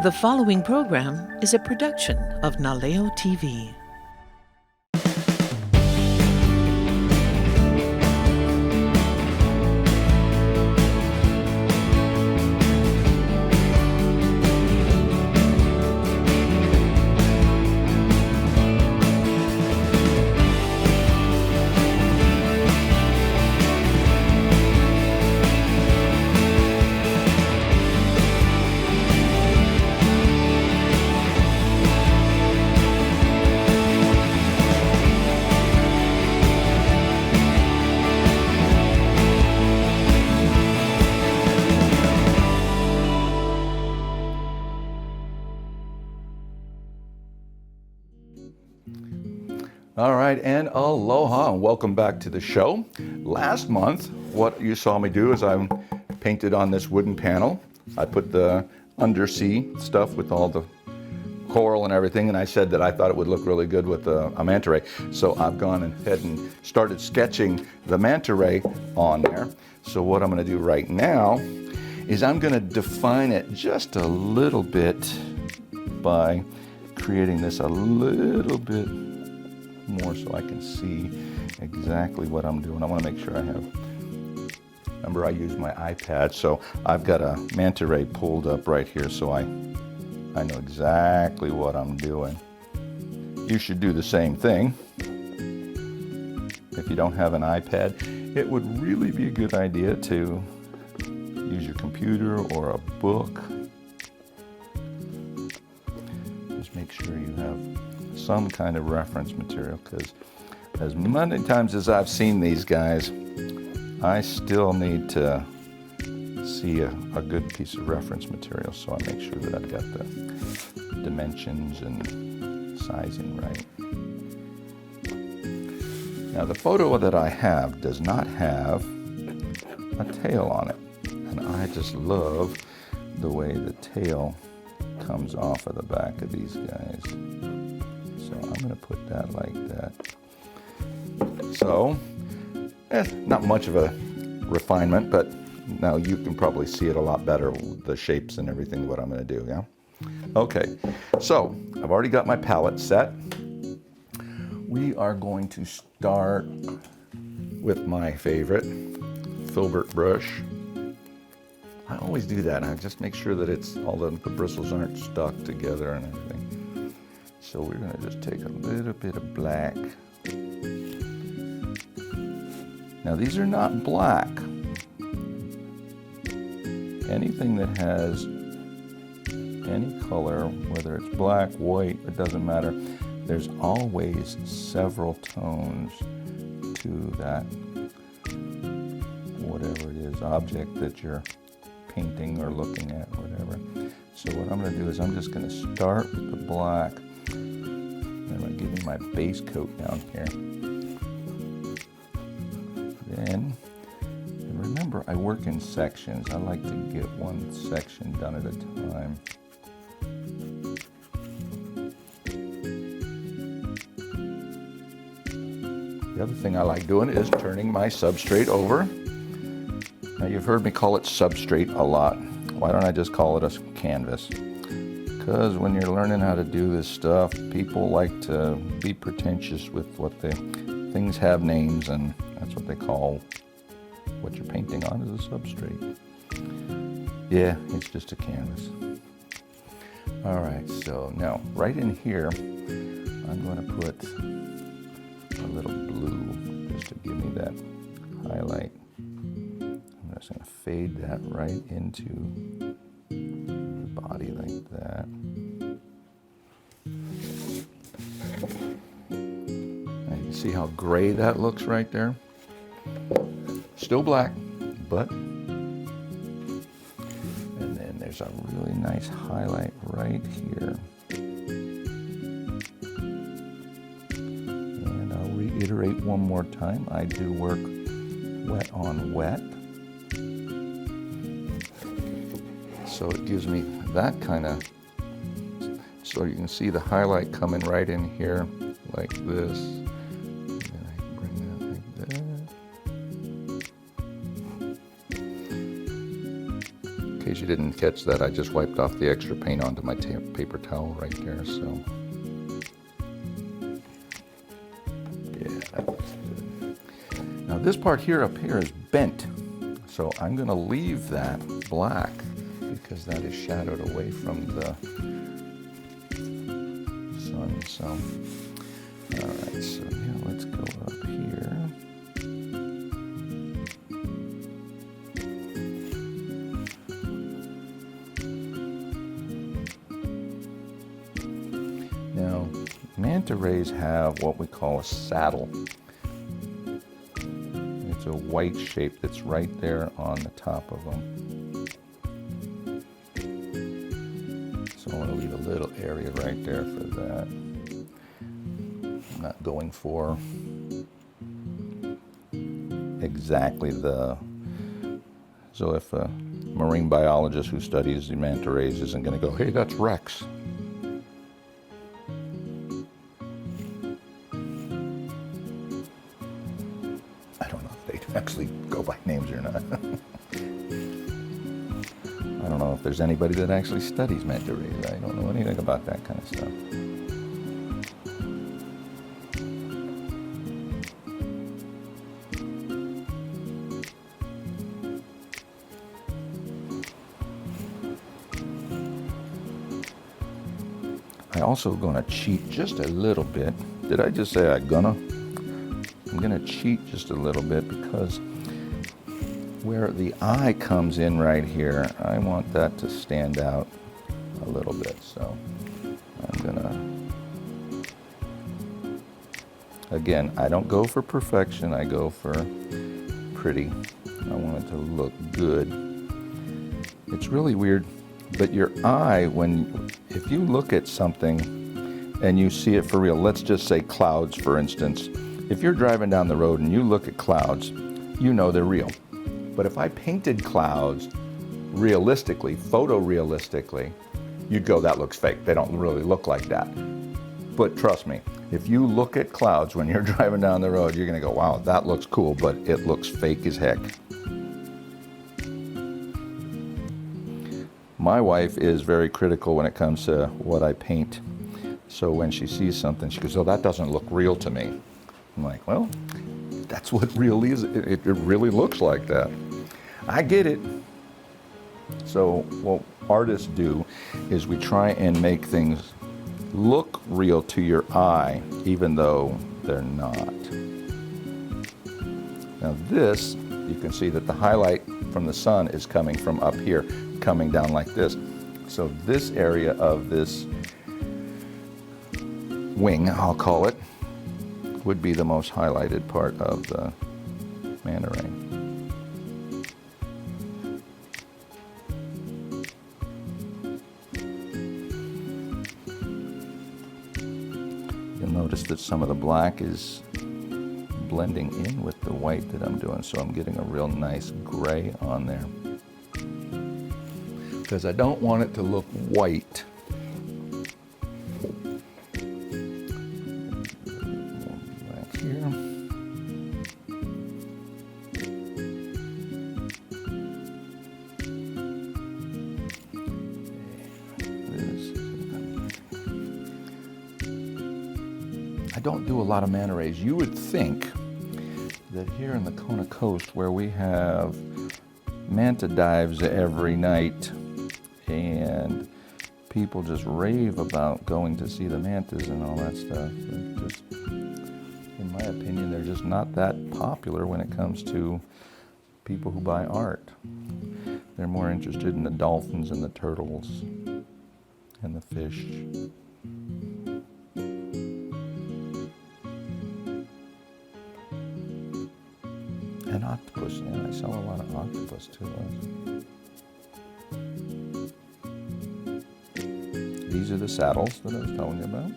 The following program is a production of Naleo TV. All right, and aloha, and welcome back to the show. Last month, what you saw me do is I painted on this wooden panel. I put the undersea stuff with all the coral and everything, and I said that I thought it would look really good with a manta ray. So I've gone ahead and started sketching the manta ray on there. So what I'm going to do right now is I'm going to define it just a little bit by creating this a little bit more so I can see exactly what I'm doing. I want to make sure I have, remember I use my iPad, so I've got a manta ray pulled up right here so I know exactly what I'm doing. You should do the same thing. If you don't have an iPad, it would really be a good idea to use your computer or a book. Just make sure you have some kind of reference material, because as many times as I've seen these guys, I still need to see a good piece of reference material, so I make sure that I've got the dimensions and sizing right. Now the photo that I have does not have a tail on it, and I just love the way the tail comes off of the back of these guys. So I'm going to put that like that. So, not much of a refinement, but now you can probably see it a lot better, the shapes and everything, what I'm going to do, yeah? Okay, so I've already got my palette set. We are going to start with my favorite, filbert brush. I always do that. I just make sure that it's all the bristles aren't stuck together and everything. So we're going to just take a little bit of black. Now these are not black. Anything that has any color, whether it's black, white, it doesn't matter, there's always several tones to that, whatever it is, object that you're painting or looking at, whatever. So what I'm going to do is I'm just going to start with the black. I'm going to give you my base coat down here. Then, and remember, I work in sections. I like to get one section done at a time. The other thing I like doing is turning my substrate over. Now you've heard me call it substrate a lot. Why don't I just call it a canvas? Because when you're learning how to do this stuff, people like to be pretentious with what things have names, and that's what they call what you're painting on is a substrate. Yeah, it's just a canvas. All right, so now right in here, I'm going to put a little blue just to give me that highlight. I'm just going to fade that right into the body like that. Now you can see how gray that looks right there. Still black, but, and then there's a really nice highlight right here. And I'll reiterate one more time, I do work wet on wet. So it gives me that kind of, so you can see the highlight coming right in here like this. And then I can bring that like that. In case you didn't catch that, I just wiped off the extra paint onto my paper towel right there, so. Yeah, that looks good. Now this part here up here is bent, so I'm gonna leave that black because that is shadowed away from the sun, so. All right, so now let's go up here. Now, manta rays have what we call a saddle. It's a white shape that's right there on the top of them. So I want to leave a little area right there for that. I'm not going for exactly the... So if a marine biologist who studies the manta rays isn't going to go, hey, that's Rex. Actually go by names or not. I don't know if there's anybody that actually studies manta rays. I don't know anything about that kind of stuff. I also gonna cheat just a little bit. Did I just say I'm gonna? I'm going to cheat just a little bit because where the eye comes in right here, I want that to stand out a little bit. So I'm going to, again, I don't go for perfection. I go for pretty. I want it to look good. It's really weird, but your eye, if you look at something and you see it for real, let's just say clouds, for instance. If you're driving down the road and you look at clouds, you know they're real. But if I painted clouds realistically, photorealistically, you'd go, that looks fake. They don't really look like that. But trust me, if you look at clouds when you're driving down the road, you're gonna go, wow, that looks cool, but it looks fake as heck. My wife is very critical when it comes to what I paint. So when she sees something, she goes, oh, that doesn't look real to me. I'm like, well, that's what real is. It really looks like that. I get it. So what artists do is we try and make things look real to your eye, even though they're not. Now this, you can see that the highlight from the sun is coming from up here, coming down like this. So this area of this wing, I'll call it, would be the most highlighted part of the manta ray. You'll notice that some of the black is blending in with the white that I'm doing, so I'm getting a real nice gray on there. Because I don't want it to look white. I don't do a lot of manta rays. You would think that here in the Kona coast, where we have manta dives every night and people just rave about going to see the mantas and all that stuff, just, in my opinion, they're just not that popular when it comes to people who buy art. They're more interested in the dolphins and the turtles and the fish. And octopus, yeah, I sell a lot of octopus too. These are the saddles that I was telling you about.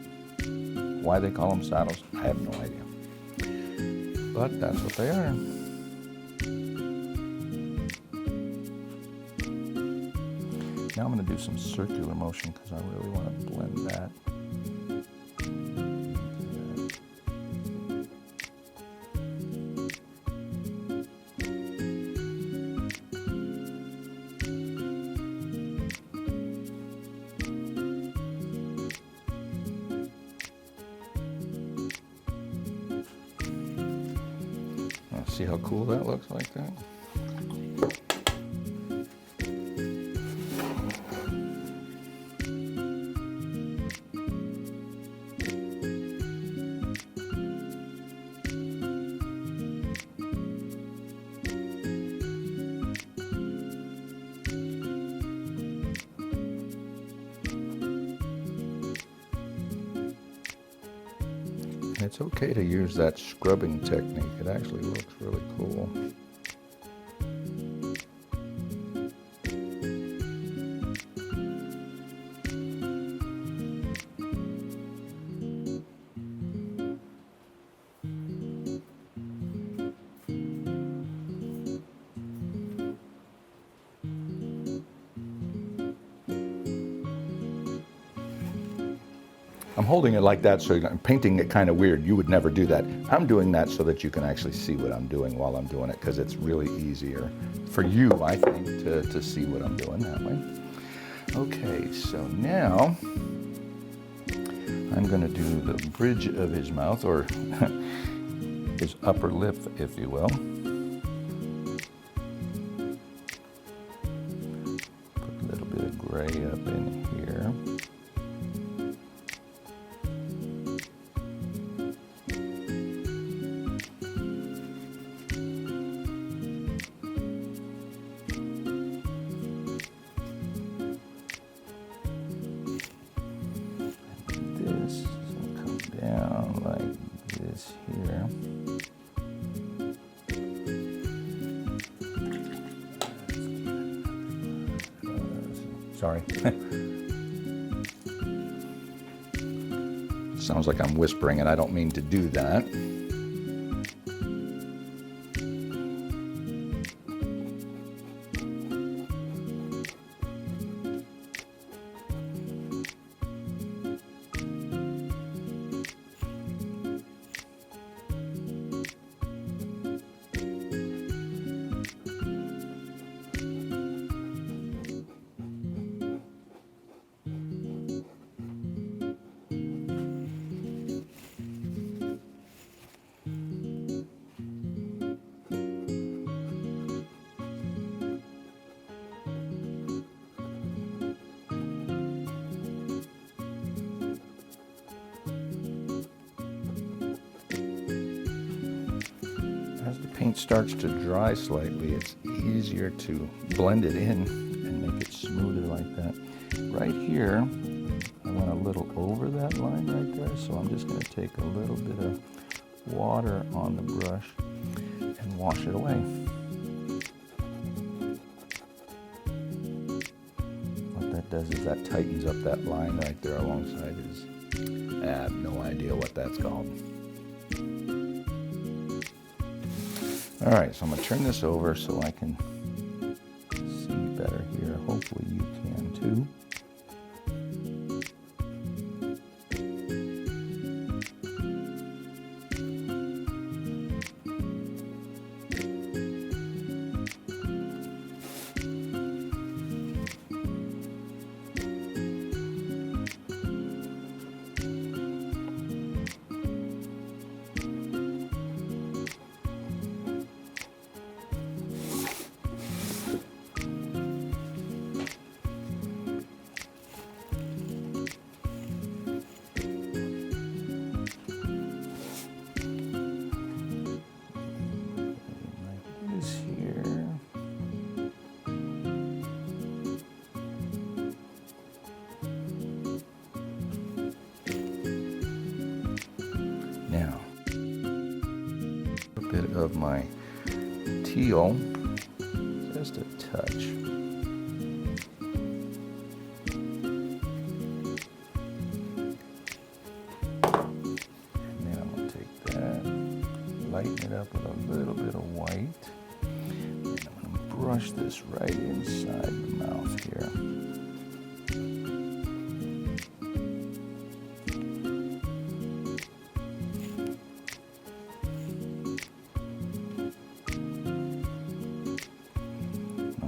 Why they call them saddles, I have no idea. But that's what they are. Now I'm going to do some circular motion because I really want to blend that. See how cool that looks like that? It's okay to use that scrubbing technique. It actually looks really cool. I'm holding it like that, so I'm painting it kind of weird. You would never do that. I'm doing that so that you can actually see what I'm doing while I'm doing it, because it's really easier for you, I think, to see what I'm doing that way. Okay, so now I'm going to do the bridge of his mouth, or his upper lip, if you will. Put a little bit of gray up in here. Here. Sorry. Sounds like I'm whispering, and I don't mean to do that. Paint starts to dry slightly, it's easier to blend it in and make it smoother like that. Right here, I went a little over that line right there, so I'm just going to take a little bit of water on the brush and wash it away. What that does is that tightens up that line right there alongside his... I have no idea what that's called. All right, so I'm going to turn this over so I can see better here. Hopefully you can too. Now, a bit of my teal, just a touch. And then I'm going to take that, lighten it up with a little bit of white, and I'm going to brush this right inside the mouth here.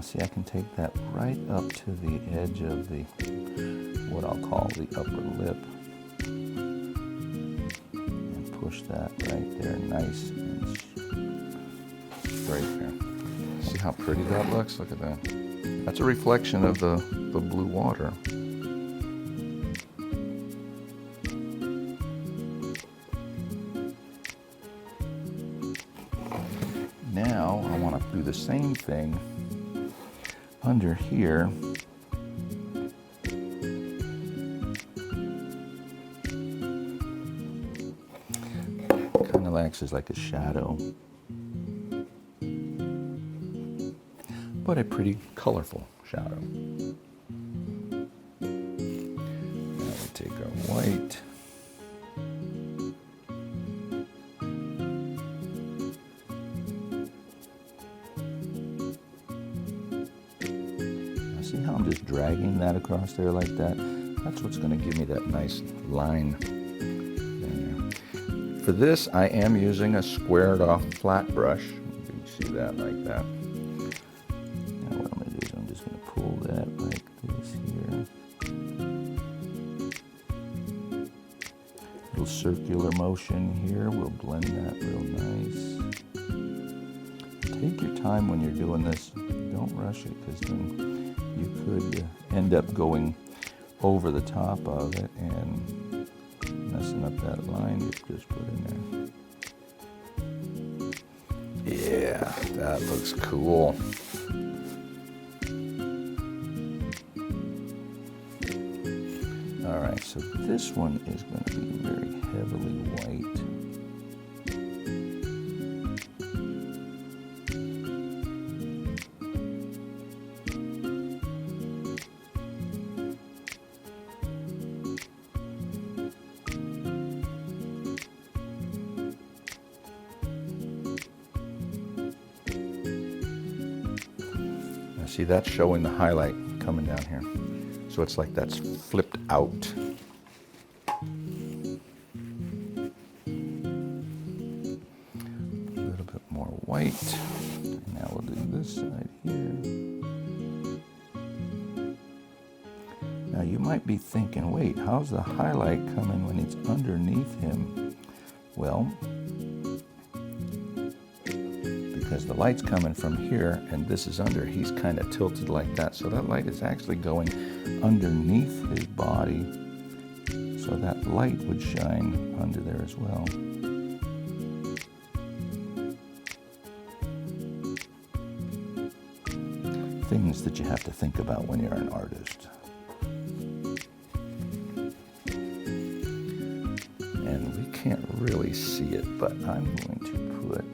See, I can take that right up to the edge of the, what I'll call the upper lip, and push that right there nice and right there. See how pretty that looks? Look at that. That's a reflection of the blue water. Now I want to do the same thing under here. Kind of acts as like a shadow, but a pretty colorful shadow. Now we take our white. See how I'm just dragging that across there like that? That's what's going to give me that nice line there. For this, I am using a squared off flat brush. You can see that like that. Now what I'm going to do is I'm just going to pull that like this here. Little circular motion here. We'll blend that real nice. Take your time when you're doing this. Don't rush it, because then you could end up going over the top of it and messing up that line you just put in there. Yeah, that looks cool. All right, so this one is going to be very heavily white. See, that's showing the highlight coming down here. So it's like that's flipped out. A little bit more white. And now we'll do this side here. Now you might be thinking, wait, how's the highlight coming when it's underneath him? Well, because the light's coming from here and this is under, he's kind of tilted like that. So that light is actually going underneath his body. So that light would shine under there as well. Things that you have to think about when you're an artist. And we can't really see it, but I'm going to put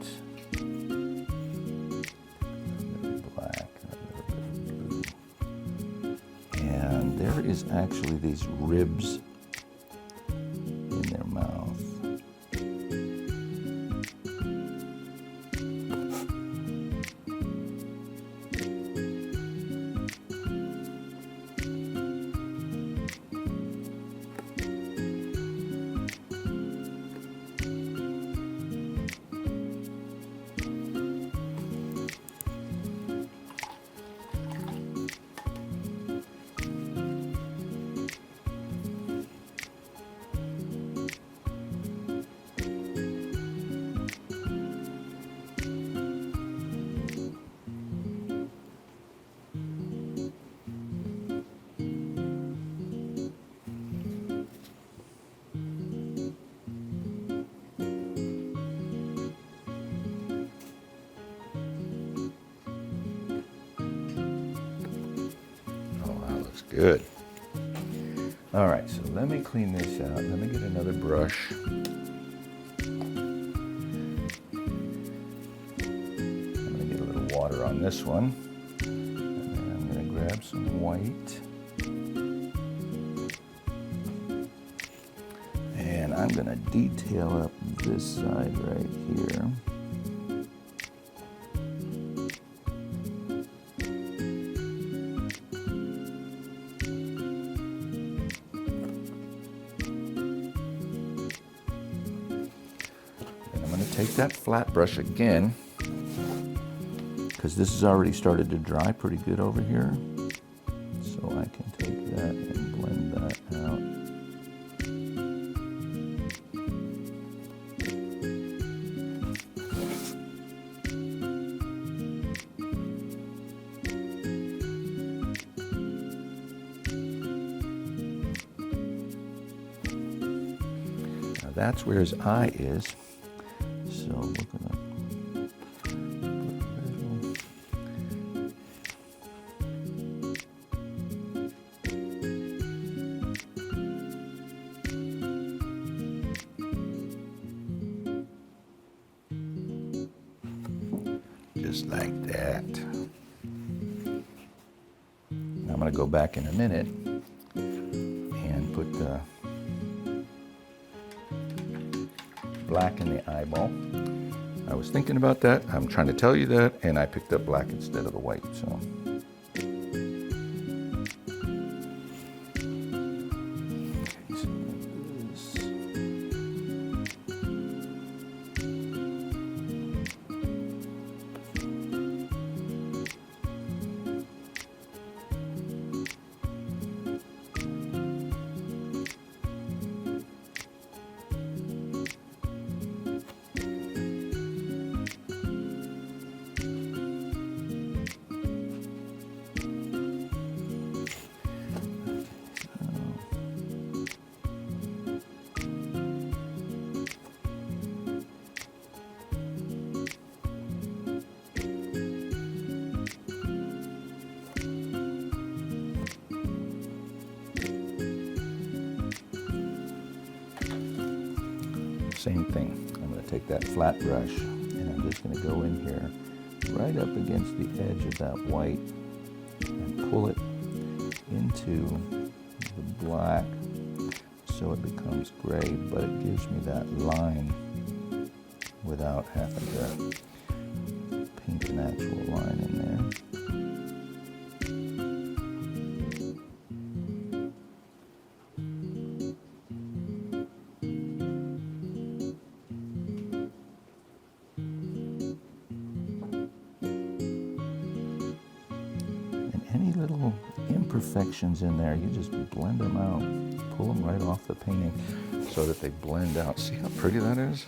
is actually these ribs in their mouth. Good. All right, so let me clean this out. Let me get another brush. I'm going to get a little water on this one. And then I'm going to grab some white. And I'm going to detail up this side right here. Take that flat brush again, because this has already started to dry pretty good over here. So I can take that and blend that out. that's where his eye is. So we're gonna just like that. I'm going to go back in a minute and put the black in the eyeball. I was thinking about that. I'm trying to tell you that, and I picked up black instead of the white. So. Same thing. I'm going to take that flat brush and I'm just going to go in here right up against the edge of that white and pull it into the black so it becomes gray, but it gives me that line without having to paint an actual line in there. Any little imperfections in there, you just blend them out, pull them right off the painting so that they blend out. See how pretty that is?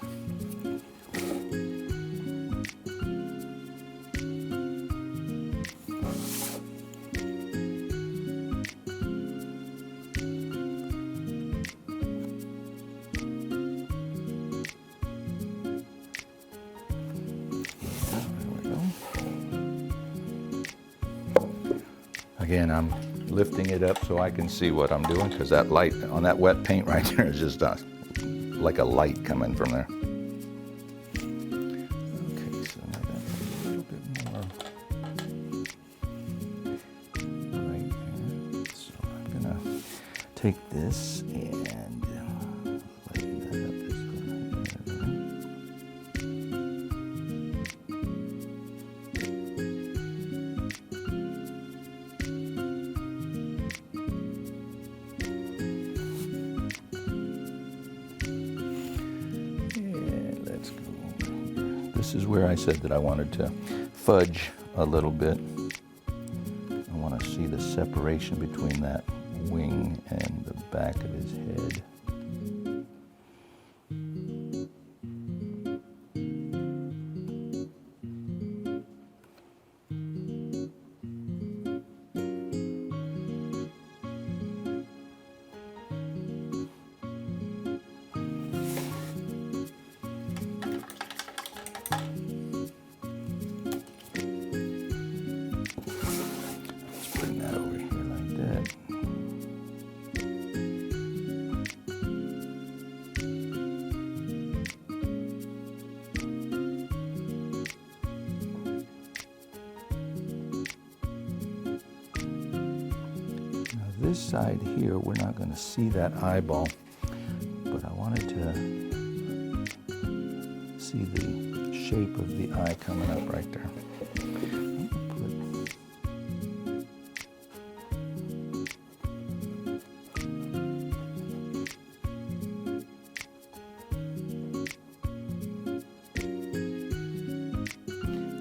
Again, I'm lifting it up so I can see what I'm doing, because that light on that wet paint right there is just like a light coming from there. Okay, so now that's a little bit more right there. So I'm gonna take this and lighten that up just This is where I said that I wanted to fudge a little bit. I want to see the separation between that wing and the back of his head. This side here, we're not going to see that eyeball, but I wanted to see the shape of the eye coming up right there.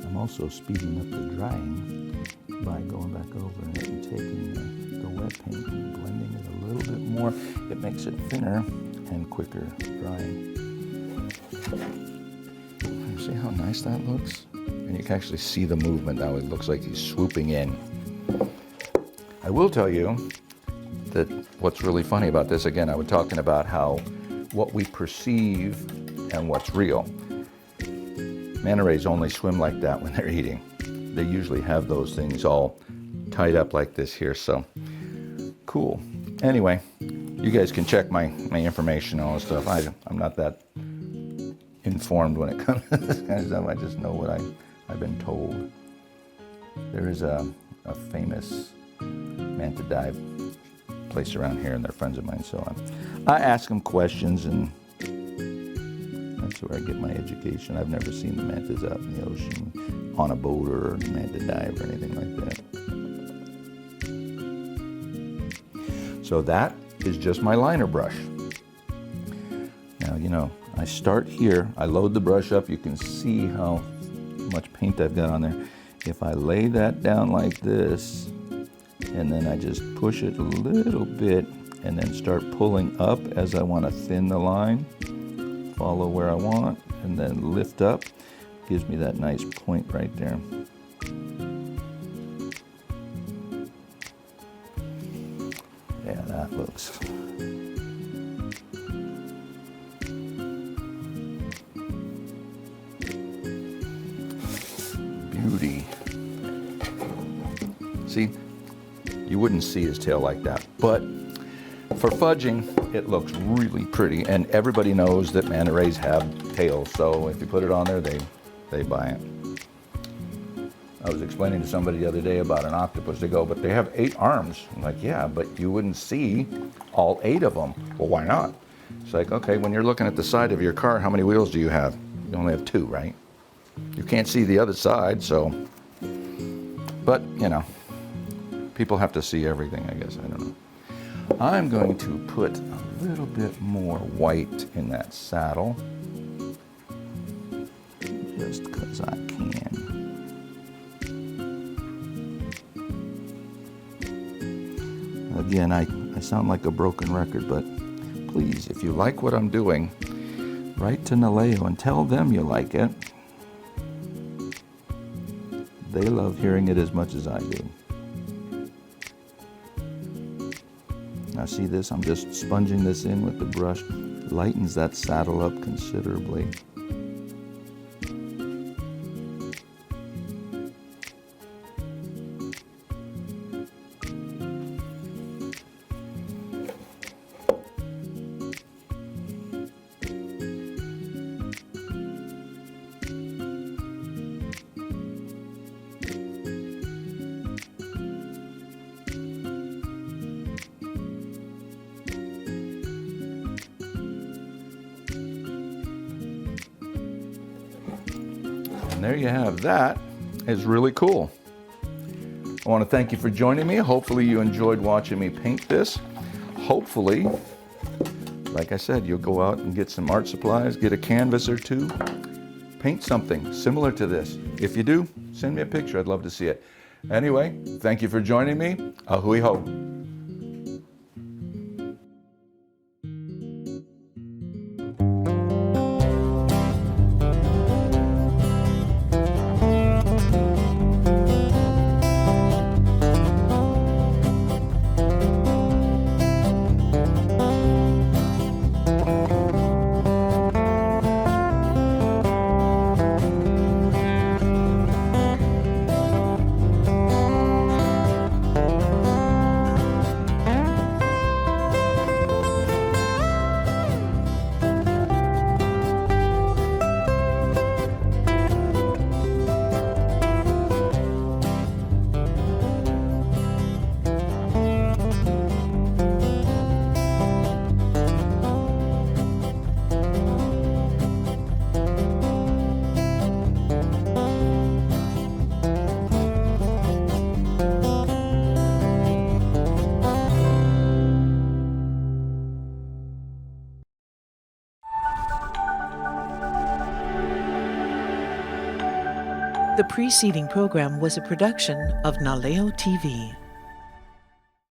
I'm also speeding up the drying by going back over it and taking the wet paint and blending it a little bit more. It makes it thinner and quicker drying. See how nice that looks? And you can actually see the movement now. It looks like he's swooping in. I will tell you that what's really funny about this, again, I was talking about how what we perceive and what's real. Manta rays only swim like that when they're eating. They usually have those things all tied up like this here, so cool. Anyway, you guys can check my information and all this stuff. I'm not that informed when it comes to this kind of stuff. I just know what I've been told. There is a famous manta dive place around here, and they're friends of mine, so I ask them questions, and that's where I get my education. I've never seen the mantas out in the ocean on a boat or a manta dive or anything like that. So that is just my liner brush. Now, you know, I start here, I load the brush up, you can see how much paint I've got on there. If I lay that down like this, and then I just push it a little bit, and then start pulling up as I want to thin the line, follow where I want, and then lift up, gives me that nice point right there. Yeah, that looks beauty. See, you wouldn't see his tail like that, but for fudging, it looks really pretty, and everybody knows that manta rays have tails, so if you put it on there, they buy it. I was explaining to somebody the other day about an octopus. They go, but they have 8 arms. I'm like, yeah, but you wouldn't see all 8 of them. Well, why not? It's like, okay, when you're looking at the side of your car, how many wheels do you have? You only have 2, right? You can't see the other side, so, but, you know, people have to see everything, I guess. I don't know. I'm going to put a little bit more white in that saddle, just because I can. Again, I sound like a broken record, but please, if you like what I'm doing, write to Naleo and tell them you like it. They love hearing it as much as I do. Now see this? I'm just sponging this in with the brush. Lightens that saddle up considerably. And there you have that. It's really cool. I want to thank you for joining me. Hopefully you enjoyed watching me paint this. Hopefully, like I said, you'll go out and get some art supplies, get a canvas or 2, paint something similar to this. If you do, send me a picture. I'd love to see it. Anyway, thank you for joining me. Ahui ho. The preceding program was a production of Naleo TV.